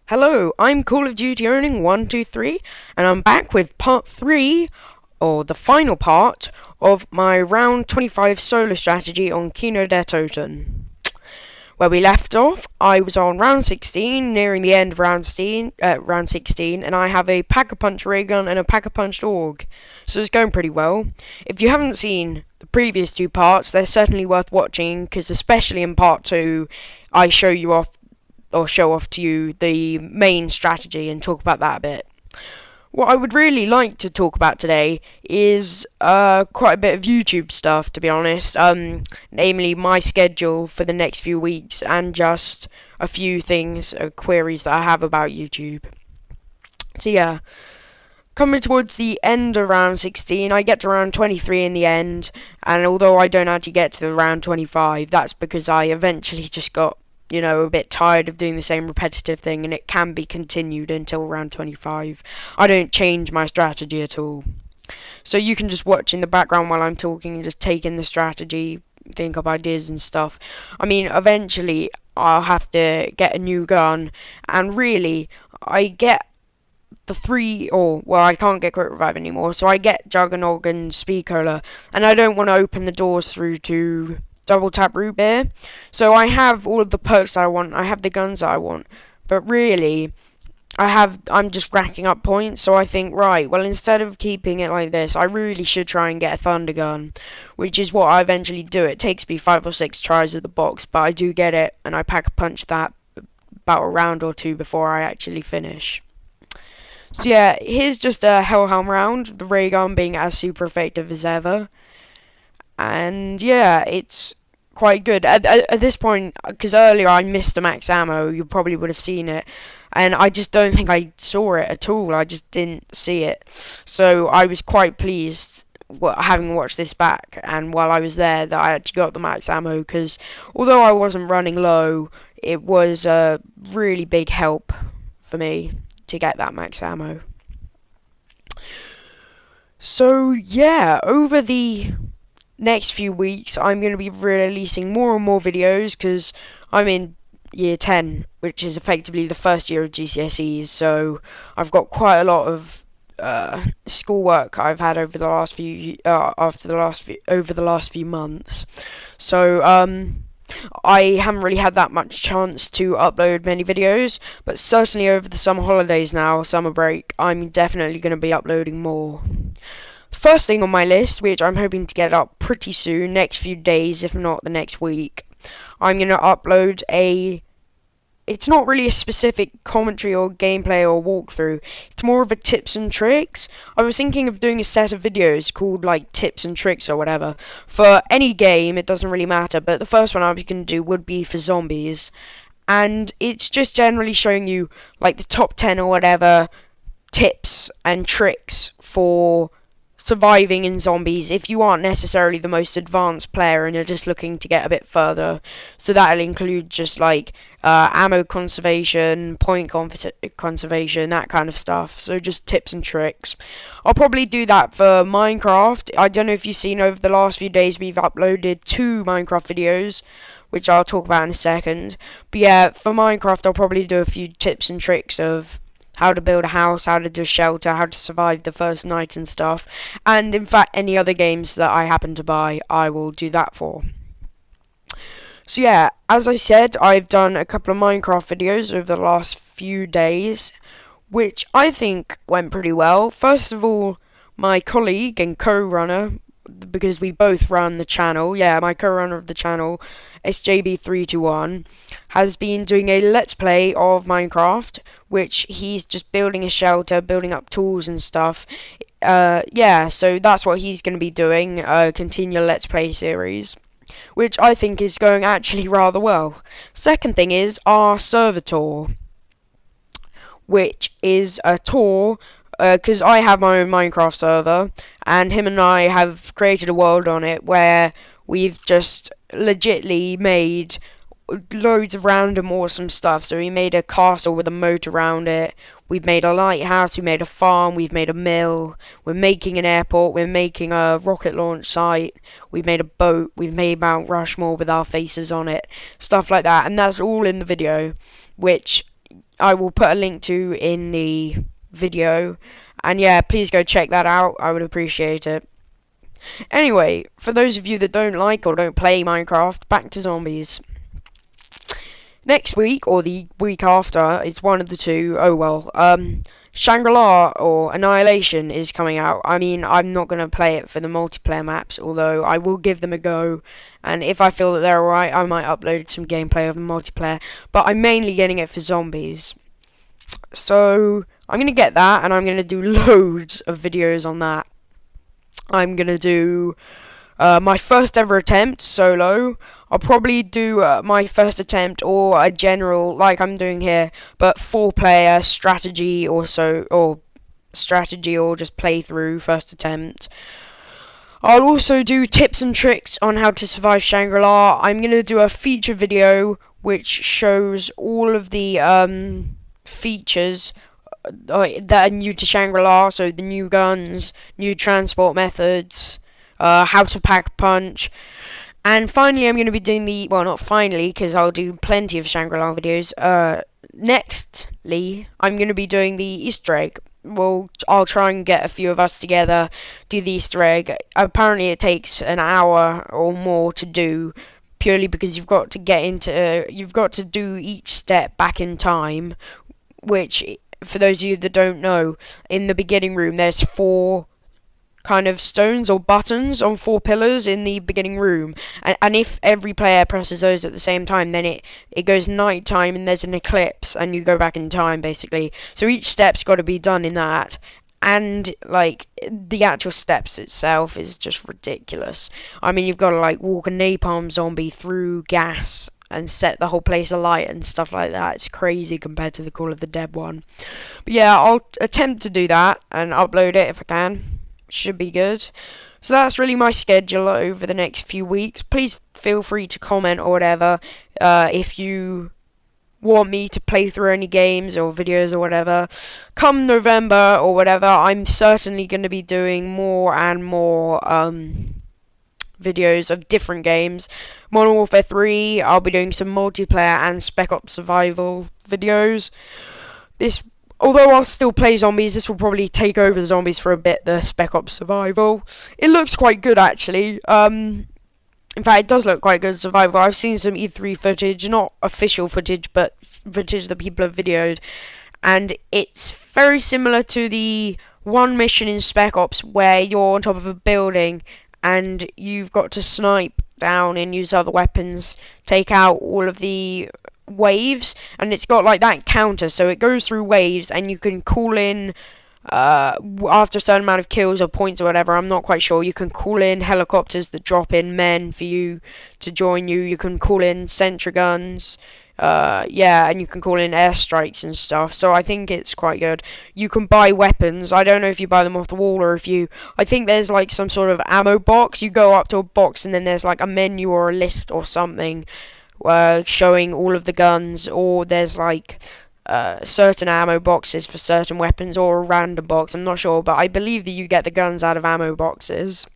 Hello, I'm Call of Duty Owning 123, and I'm back with part 3, or the final part, of my round 25 solo strategy on Kino Der Toten. Where we left off, I was on round 16, nearing the end of round 16, and I have a Pack-a-Punch ray gun and a Pack-a-Punch AUG, so it's going pretty well. If you haven't seen the previous two parts, they're certainly worth watching, because especially in part 2, I show you off or show off to you the main strategy and talk about that a bit. What I would really like to talk about today is quite a bit of YouTube stuff, to be honest. Namely my schedule for the next few weeks and just a few things, queries that I have about YouTube. So yeah, coming towards the end of round 16, I get to round 23 in the end, and although I don't actually get to the round 25, that's because I eventually just got a bit tired of doing the same repetitive thing, and it can be continued until round 25. I don't change my strategy at all. So you can just watch in the background while I'm talking and just take in the strategy, think up ideas and stuff. I mean, eventually I'll have to get a new gun, and really, I get I can't get Quick Revive anymore, so I get Juggernog and Speed Cola, and I don't want to open the doors through to Double Tap Root Beer. So I have all of the perks that I want, I have the guns that I want, but really, I'm just racking up points, so I think, right, well, instead of keeping it like this, I really should try and get a Thunder Gun, which is what I eventually do. It takes me 5 or 6 tries at the box, but I do get it, and I Pack-a-Punch that about a round or two before I actually finish. So yeah, here's just a Hellhound round, the ray gun being as super effective as ever. And yeah, it's quite good. At this point, because earlier I missed the max ammo, you probably would have seen it. And I just don't think I saw it at all. I just didn't see it. So I was quite pleased having watched this back, and while I was there, that I actually got the max ammo, because although I wasn't running low, it was a really big help for me to get that max ammo. So yeah, over the next few weeks I'm going to be releasing more and more videos, because I'm in year 10, which is effectively the first year of GCSEs, so I've got quite a lot of schoolwork I've had over the last few months. So I haven't really had that much chance to upload many videos, but certainly over the summer holidays now, summer break, I'm definitely going to be uploading more. First thing on my list, which I'm hoping to get up pretty soon, next few days, if not the next week, I'm going to upload it's not really a specific commentary or gameplay or walkthrough, it's more of a tips and tricks. I was thinking of doing a set of videos called like tips and tricks or whatever, for any game, it doesn't really matter, but the first one I was going to do would be for zombies, and it's just generally showing you like the top 10 or whatever tips and tricks for surviving in zombies if you aren't necessarily the most advanced player and you're just looking to get a bit further. So that'll include just like ammo conservation, point conservation, that kind of stuff. So just tips and tricks. I'll probably do that for Minecraft. I don't know if you've seen over the last few days we've uploaded 2 Minecraft videos, which I'll talk about in a second. But yeah, for Minecraft I'll probably do a few tips and tricks of how to build a house, how to do shelter, how to survive the first night and stuff. And in fact, any other games that I happen to buy, I will do that for. So yeah, as I said, I've done a couple of Minecraft videos over the last few days, which I think went pretty well. First of all, my colleague and co-runner, because we both run the channel, my co-runner of the channel, SJB321, has been doing a let's play of Minecraft, which he's just building a shelter, building up tools and stuff. So that's what he's going to be doing, continue let's play series, which I think is going actually rather well. Second thing is our server tour, which is a tour, because I have my own Minecraft server, and him and I have created a world on it where we've just legitly made loads of random awesome stuff. So we made a castle with a moat around it, we've made a lighthouse, we made a farm, we've made a mill, we're making an airport, we're making a rocket launch site, we've made a boat, we've made Mount Rushmore with our faces on it, stuff like that, and that's all in the video, which I will put a link to in the video. And yeah, please go check that out. I would appreciate it. Anyway, for those of you that don't like or don't play Minecraft, back to zombies. Next week, or the week after, it's one of the two. Oh well. Shangri-La or Annihilation is coming out. I mean, I'm not going to play it for the multiplayer maps, although I will give them a go. And if I feel that they're alright, I might upload some gameplay of the multiplayer. But I'm mainly getting it for zombies. So, I'm going to get that, and I'm going to do loads of videos on that. I'm going to do my first ever attempt, solo. I'll probably do my first attempt or a general, like I'm doing here, but 4-player strategy or so, or strategy or just playthrough, first attempt. I'll also do tips and tricks on how to survive Shangri-La. I'm going to do a feature video which shows all of the features that are new to Shangri-La, so the new guns, new transport methods, how to pack a punch. And finally, I'm going to be doing the, well, not finally, because I'll do plenty of Shangri-La videos. Nextly, I'm going to be doing the Easter egg. Well, I'll try and get a few of us together, do the Easter egg. Apparently, it takes an hour or more to do, purely because you've got to get into, you've got to do each step back in time, which, for those of you that don't know, in the beginning room, there's 4 kind of stones or buttons on 4 pillars in the beginning room, and if every player presses those at the same time, then it goes night time and there's an eclipse and you go back in time, basically. So each step's got to be done in that, and like the actual steps itself is just ridiculous. I mean, you've got to like walk a napalm zombie through gas and set the whole place alight and stuff like that. It's crazy compared to the Call of the Dead one. But yeah, I'll attempt to do that and upload it if I can. Should be good. So that's really my schedule over the next few weeks. Please feel free to comment or whatever if you want me to play through any games or videos or whatever. Come November or whatever, I'm certainly going to be doing more and more videos of different games. Modern Warfare 3, I'll be doing some multiplayer and Spec Ops Survival videos. Although I'll still play zombies, this will probably take over zombies for a bit, the Spec Ops Survival. It looks quite good, actually. In fact, it does look quite good, Survival. I've seen some E3 footage, not official footage, but footage that people have videoed. And it's very similar to the one mission in Spec Ops where you're on top of a building and you've got to snipe down and use other weapons, take out all of the waves, and it's got like that counter, so it goes through waves and you can call in after a certain amount of kills or points or whatever, I'm not quite sure, you can call in helicopters that drop in men for you to join you. You can call in sentry guns, yeah, and you can call in airstrikes and stuff. So I think it's quite good. You can buy weapons. I don't know if you buy them off the wall or if you, I think there's like some sort of ammo box. You go up to a box and then there's like a menu or a list or something showing all of the guns, or there's like certain ammo boxes for certain weapons, or a random box, I'm not sure, but I believe that you get the guns out of ammo boxes,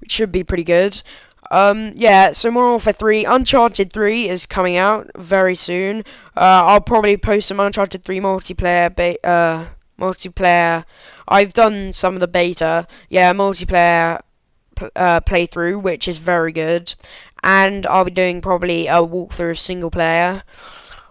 which should be pretty good. Yeah, so Modern Warfare 3, Uncharted 3 is coming out very soon. I'll probably post some Uncharted 3 multiplayer, I've done some of the beta, yeah, multiplayer playthrough, which is very good. And I'll be doing probably a walkthrough of single player.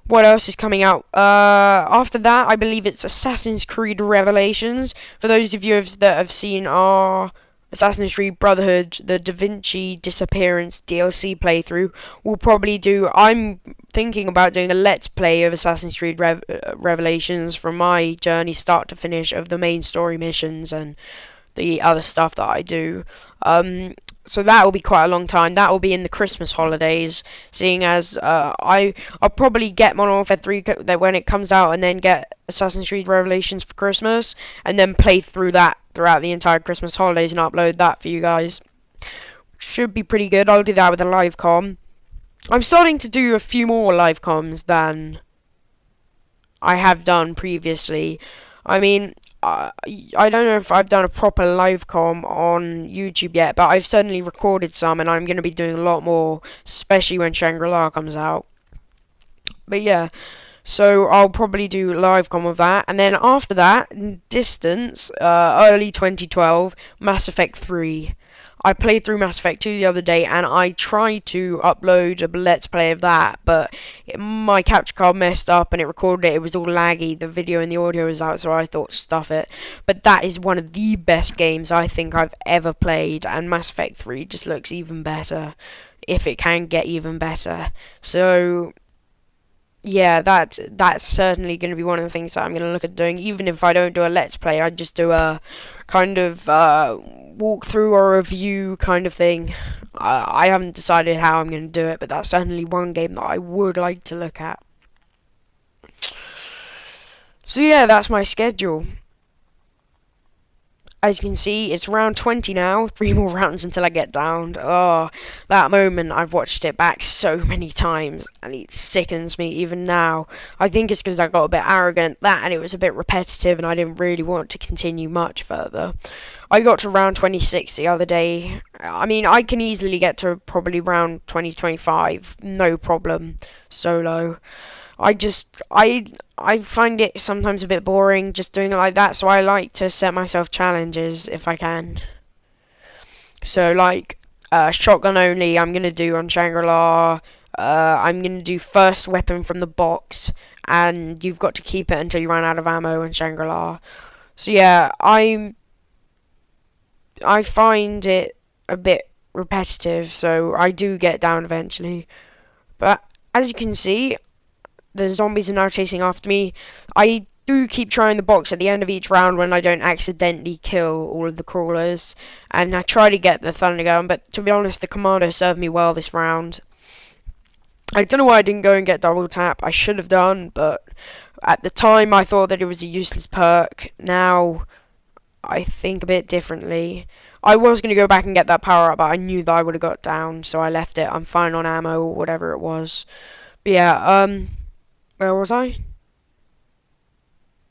What else is coming out? After that, I believe it's Assassin's Creed Revelations. For those of you that have seen our Assassin's Creed Brotherhood, the Da Vinci Disappearance DLC playthrough, we'll probably do, I'm thinking about doing a let's play of Assassin's Creed Revelations from my journey start to finish of the main story missions and the other stuff that I do. So that will be quite a long time. That will be in the Christmas holidays, seeing as I'll probably get Modern Warfare 3 when it comes out, and then get Assassin's Creed Revelations for Christmas, and then play through that throughout the entire Christmas holidays and upload that for you guys. Should be pretty good. I'll do that with a live comm. I'm starting to do a few more live comms than I have done previously. I mean, I don't know if I've done a proper live comm on YouTube yet, but I've certainly recorded some, and I'm going to be doing a lot more, especially when Shangri-La comes out. But yeah, So I'll probably do live comm with that, and then after that, distance, early 2012, Mass Effect 3. I played through Mass Effect 2 the other day, and I tried to upload a Let's Play of that, but my capture card messed up, and it recorded it. It was all laggy. The video and the audio was out, so I thought, stuff it. But that is one of the best games I think I've ever played, and Mass Effect 3 just looks even better, if it can get even better. So yeah, that's certainly going to be one of the things that I'm going to look at doing. Even if I don't do a Let's Play, I just do a kind of walkthrough or review kind of thing. I haven't decided how I'm going to do it, but that's certainly one game that I would like to look at. So yeah, that's my schedule. As you can see, it's round 20 now, 3 more rounds until I get downed. Oh, that moment, I've watched it back so many times, and it sickens me even now. I think it's because I got a bit arrogant, and it was a bit repetitive, and I didn't really want to continue much further. I got to round 26 the other day. I mean, I can easily get to probably round 20-25, no problem, solo. I find it sometimes a bit boring just doing it like that, so I like to set myself challenges if I can. So like shotgun only, I'm gonna do on Shangri-La. I'm gonna do first weapon from the box, and you've got to keep it until you run out of ammo on Shangri-La. So yeah, I find it a bit repetitive, so I do get down eventually. But as you can see, the zombies are now chasing after me. I do keep trying the box at the end of each round when I don't accidentally kill all of the crawlers, and I try to get the thunder gun, but to be honest, the commando served me well this round. I don't know why I didn't go and get double tap. I should have done, but at the time I thought that it was a useless perk. Now I think a bit differently. I was going to go back and get that power up, but I knew that I would have got down, so I left it. I'm fine on ammo or whatever it was. But yeah, where was I?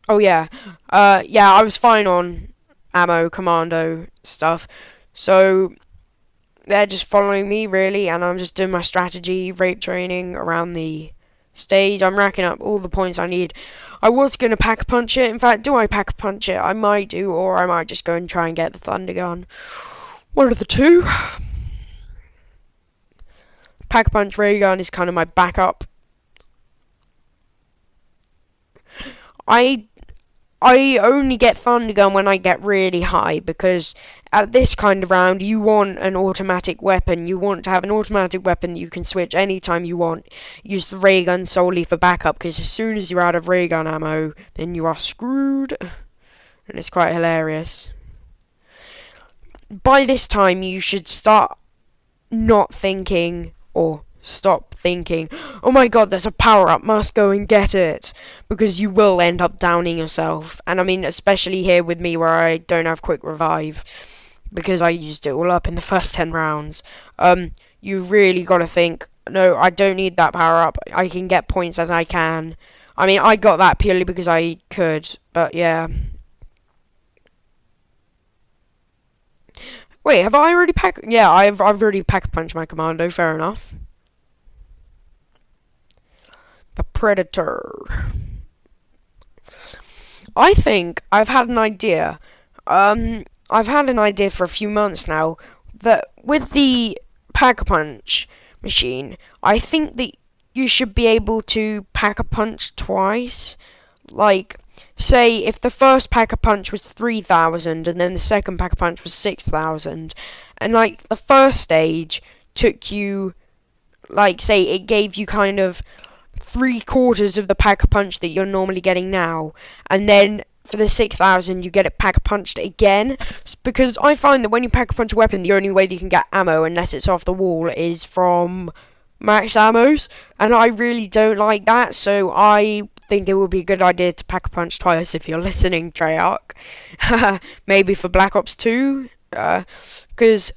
Oh yeah, yeah, I was fine on ammo, commando stuff. So they're just following me really, and I'm just doing my strategy, rape training around the stage. I'm racking up all the points I need. I was gonna pack punch it. In fact, do I pack punch it? I might do, or I might just go and try and get the thunder gun. One of the two. Pack punch ray gun is kind of my backup. I only get thunder gun when I get really high, because at this kind of round you want an automatic weapon. You want to have an automatic weapon that you can switch anytime you want. Use the ray gun solely for backup, because as soon as you're out of ray gun ammo, then you are screwed. And it's quite hilarious. By this time you should start not thinking, or stop thinking, oh my god, there's a power up, must go and get it, because you will end up downing yourself. And I mean, especially here with me where I don't have quick revive, because I used it all up in the first 10 rounds. You really gotta think, no, I don't need that power up, I can get points as I can. I mean, I got that purely because I could, but yeah. Wait, have I already packed? Yeah, I've already pack-punched my commando, fair enough. The Predator. I think I've had an idea. I've had an idea for a few months now that with the pack-a-punch machine, I think that you should be able to pack-a-punch twice. Like, say if the first pack-a-punch was 3,000 and then the second pack-a-punch was 6,000, and like the first stage took you, like, say it gave you kind of 3/4 of the pack-a-punch that you're normally getting now, and then for the 6,000 you get it pack-a-punched again, because I find that when you pack-a-punch a weapon, the only way that you can get ammo unless it's off the wall is from max ammos, and I really don't like that, so I think it would be a good idea to pack-a-punch twice if you're listening, Treyarch. Maybe for Black Ops 2, because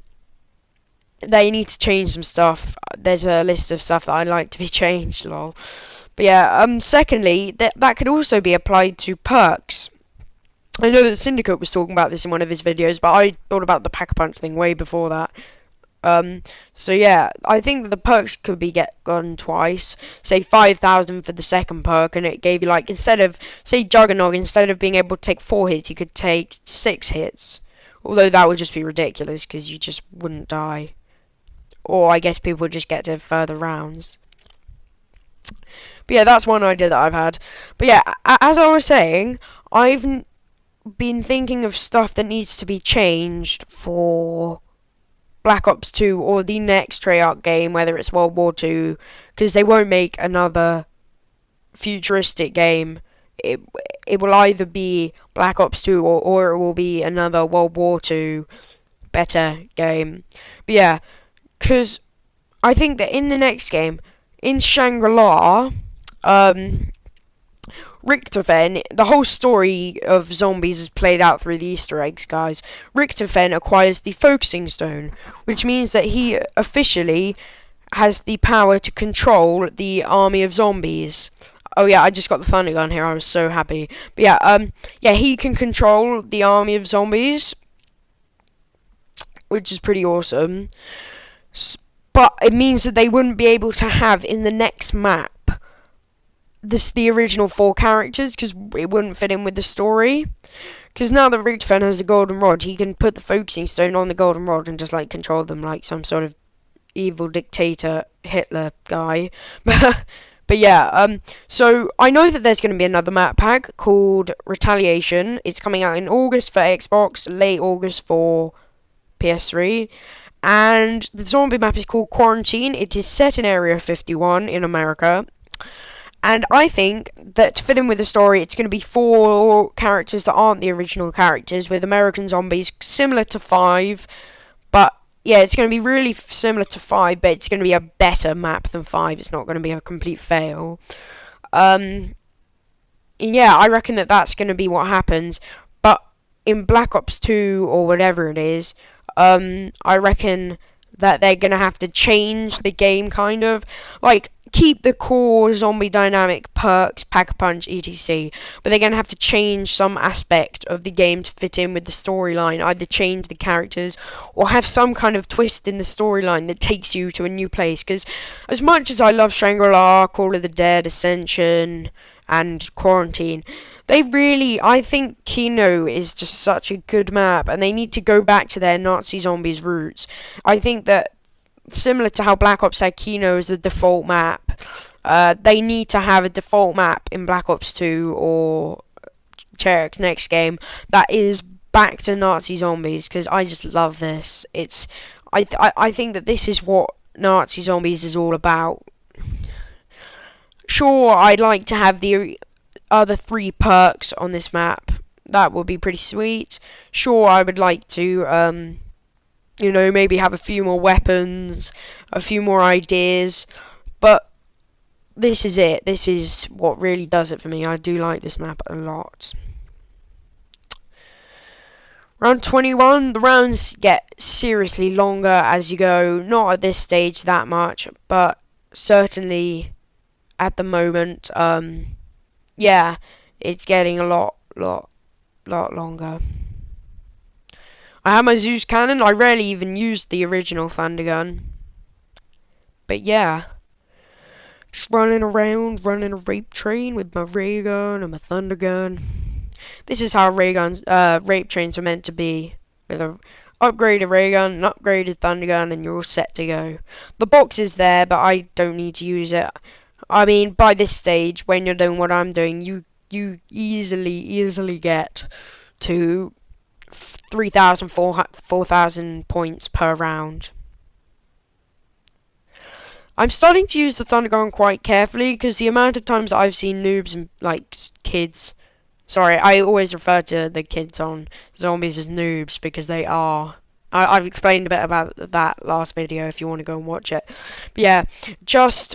they need to change some stuff. There's a list of stuff that I'd like to be changed, lol. But yeah, secondly, that could also be applied to perks. I know that Syndicate was talking about this in one of his videos, but I thought about the pack-a-punch thing way before that. So yeah, I think that the perks could be gotten twice. Say 5,000 for the second perk, and it gave you like, instead of, say, Juggernog, instead of being able to take 4 hits, you could take 6 hits. Although that would just be ridiculous because you just wouldn't die. Or I guess people would just get to further rounds. But yeah, that's one idea that I've had. But yeah, as I was saying, I've been thinking of stuff that needs to be changed for Black Ops 2 or the next Treyarch game, whether it's World War 2, because they won't make another futuristic game. It will either be Black Ops 2 or it will be another World War 2 better game. But yeah, because I think that in the next game, in Shangri-La, Richtofen, the whole story of zombies is played out through the Easter eggs, guys. Richtofen acquires the focusing stone, which means that he officially has the power to control the army of zombies. Oh yeah, I just got the thunder gun here. I was so happy. But yeah, he can control the army of zombies, which is pretty awesome. But it means that they wouldn't be able to have in the next map the original 4 characters, because it wouldn't fit in with the story. Because now that Richtofen has a golden rod, he can put the focusing stone on the golden rod and just like control them like some sort of evil dictator Hitler guy. But yeah, so I know that there's going to be another map pack called Retaliation. It's coming out in August for Xbox, late August for PS3. And the zombie map is called Quarantine. It is set in Area 51 in America. And I think that to fit in with the story, it's going to be 4 characters that aren't the original characters, with American zombies, similar to 5. But yeah, it's going to be really similar to 5, but it's going to be a better map than 5. It's not going to be a complete fail. Yeah, I reckon that that's going to be what happens. But in Black Ops 2 or whatever it is, I reckon that they're going to have to change the game, kind of. Like, keep the core zombie dynamic, perks, pack-a-punch, etc. But they're going to have to change some aspect of the game to fit in with the storyline. Either change the characters or have some kind of twist in the storyline that takes you to a new place. Because as much as I love Shangri-La, Call of the Dead, Ascension, and Quarantine, I think Kino is just such a good map, and they need to go back to their Nazi zombies roots. I think that, similar to how Black Ops had Kino as the default map, they need to have a default map in Black Ops 2 or Treyarch's next game that is back to Nazi zombies, because I just love this. I think that this is what Nazi zombies is all about. Sure, I'd like to have the other 3 perks on this map. That would be pretty sweet. Sure, I would like to, maybe have a few more weapons, a few more ideas. But this is it. This is what really does it for me. I do like this map a lot. Round 21, the rounds get seriously longer as you go. Not at this stage that much, but certainly at the moment, yeah, it's getting a lot longer. I have my Zeus cannon. I rarely even used the original thunder gun. But yeah, just running around, running a rape train with my ray gun and my thunder gun. This is how rape trains are meant to be, with a upgraded ray gun, an upgraded thunder gun, and you're all set to go. The box is there, but I don't need to use it. I mean, by this stage, when you're doing what I'm doing, you easily get to 3,000, 4,000 points per round. I'm starting to use the thunder gun quite carefully, because the amount of times I've seen noobs and like kids. Sorry, I always refer to the kids on zombies as noobs because they are. I've explained a bit about that last video if you want to go and watch it. But yeah, just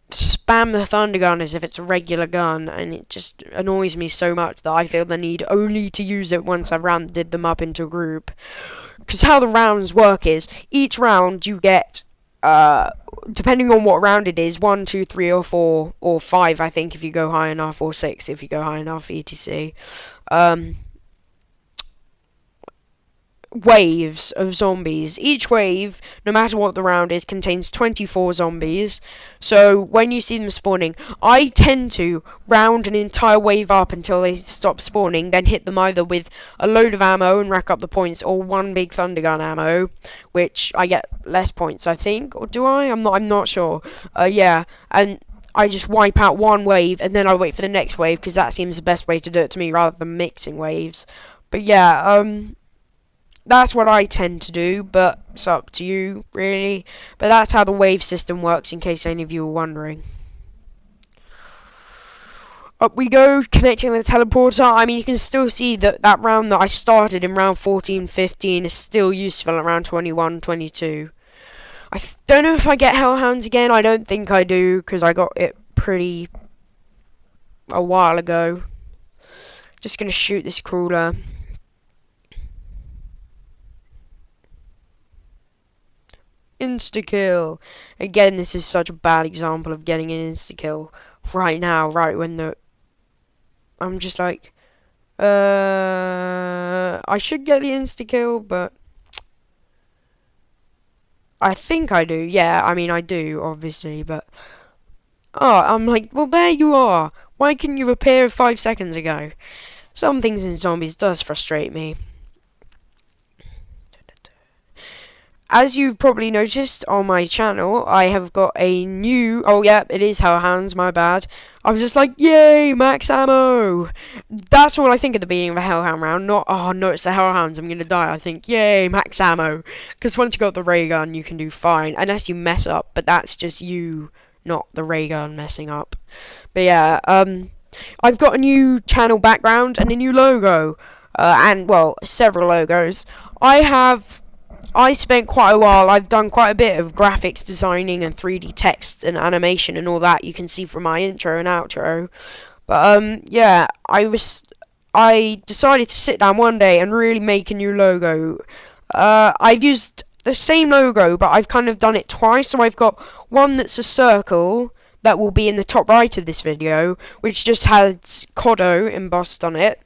spam the thunder gun as if it's a regular gun, and it just annoys me so much that I feel the need only to use it once I've rounded them up into a group. Because how the rounds work is, each round you get, depending on what round it is, 1, 2, 3 or 4 or 5 I think if you go high enough, or 6 if you go high enough, etc. waves of zombies. Each wave, no matter what the round is, contains 24 zombies. So when you see them spawning, I tend to round an entire wave up until they stop spawning, then hit them either with a load of ammo and rack up the points, or one big thunder gun ammo, which I get less points, I think, or do I? I'm not sure. Yeah, and I just wipe out one wave and then I wait for the next wave, because that seems the best way to do it to me, rather than mixing waves. But yeah, that's what I tend to do, but it's up to you, really. But that's how the wave system works, in case any of you were wondering. Up we go, connecting the teleporter. I mean, you can still see that that round that I started in round 14, 15 is still useful at round 21, 22. I don't know if I get Hellhounds again. I don't think I do, because I got it a while ago. Just gonna shoot this crawler. Insta-kill. Again, this is such a bad example of getting an insta-kill right now, right when I'm just like, I should get the insta-kill, but I think I do. Yeah, I mean, I do, obviously, but I'm like, well, there you are. Why couldn't you appear 5 seconds ago? Some things in zombies does frustrate me. As you've probably noticed on my channel, I have got a new... Oh, yeah, it is Hellhounds, my bad. I was just like, yay, max ammo! That's all I think at the beginning of a Hellhound round. Not, oh, no, it's the Hellhounds, I'm gonna die. I think, yay, max ammo. Because once you got the ray gun, you can do fine. Unless you mess up, but that's just you, not the ray gun messing up. But yeah, I've got a new channel background and a new logo. And, well, several logos. I spent quite a while, I've done quite a bit of graphics designing and 3D text and animation and all that, you can see from my intro and outro. But, yeah, I decided to sit down one day and really make a new logo. I've used the same logo, but I've kind of done it twice, so I've got one that's a circle that will be in the top right of this video, which just has Kodo embossed on it.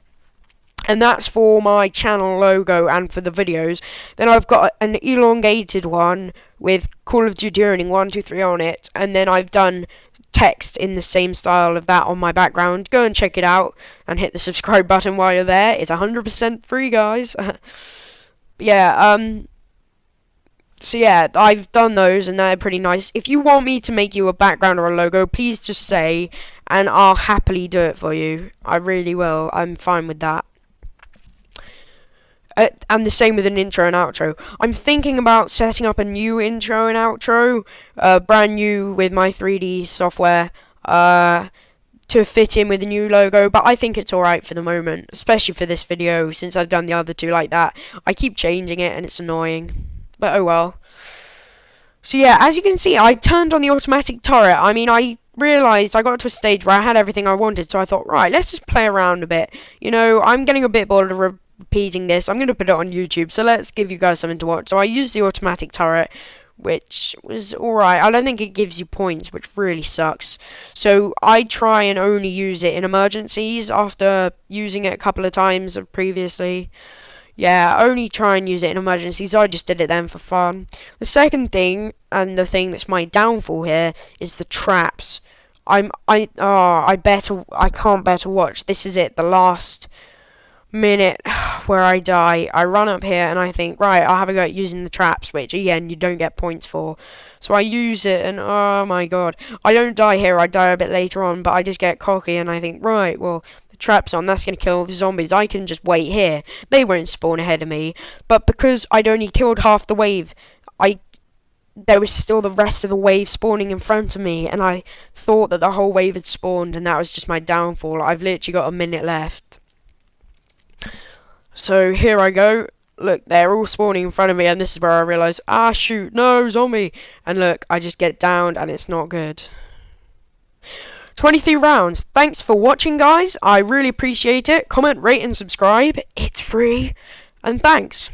And that's for my channel logo and for the videos. Then I've got an elongated one with Call of Duty Earning 1, 2, 3 on it. And then I've done text in the same style of that on my background. Go and check it out and hit the subscribe button while you're there. It's 100% free, guys. Yeah, so yeah, I've done those and they're pretty nice. If you want me to make you a background or a logo, please just say, and I'll happily do it for you. I really will. I'm fine with that. And the same with an intro and outro. I'm thinking about setting up a new intro and outro, brand new with my 3D software, to fit in with the new logo, but I think it's alright for the moment, especially for this video, since I've done the other two like that. I keep changing it and it's annoying, but oh well. So yeah, as you can see, I turned on the automatic turret. I mean, I realised I got to a stage where I had everything I wanted, so I thought, right, let's just play around a bit. You know, I'm getting a bit bored of repeating this. I'm going to put it on YouTube, so let's give you guys something to watch. So I used the automatic turret, which was alright. I don't think it gives you points, which really sucks. So I try and only use it in emergencies after using it a couple of times previously. Yeah, only try and use it in emergencies. I just did it then for fun. The second thing, and the thing that's my downfall here, is the traps. I can't bear to watch. This is it, the last minute where I die. I run up here and I think, right, I'll have a go at using the traps, which again you don't get points for. So I use it and oh my god, I don't die here, I die a bit later on, but I just get cocky and I think, right, well, the trap's on, that's gonna kill all the zombies, I can just wait here, they won't spawn ahead of me. But because I'd only killed half the wave, there was still the rest of the wave spawning in front of me, and I thought that the whole wave had spawned, and that was just my downfall. I've literally got a minute left. So here I go. Look, they're all spawning in front of me, and this is where I realise, ah shoot, no, zombie. And look, I just get downed and it's not good. 23 rounds. Thanks for watching, guys. I really appreciate it. Comment, rate and subscribe. It's free. And thanks.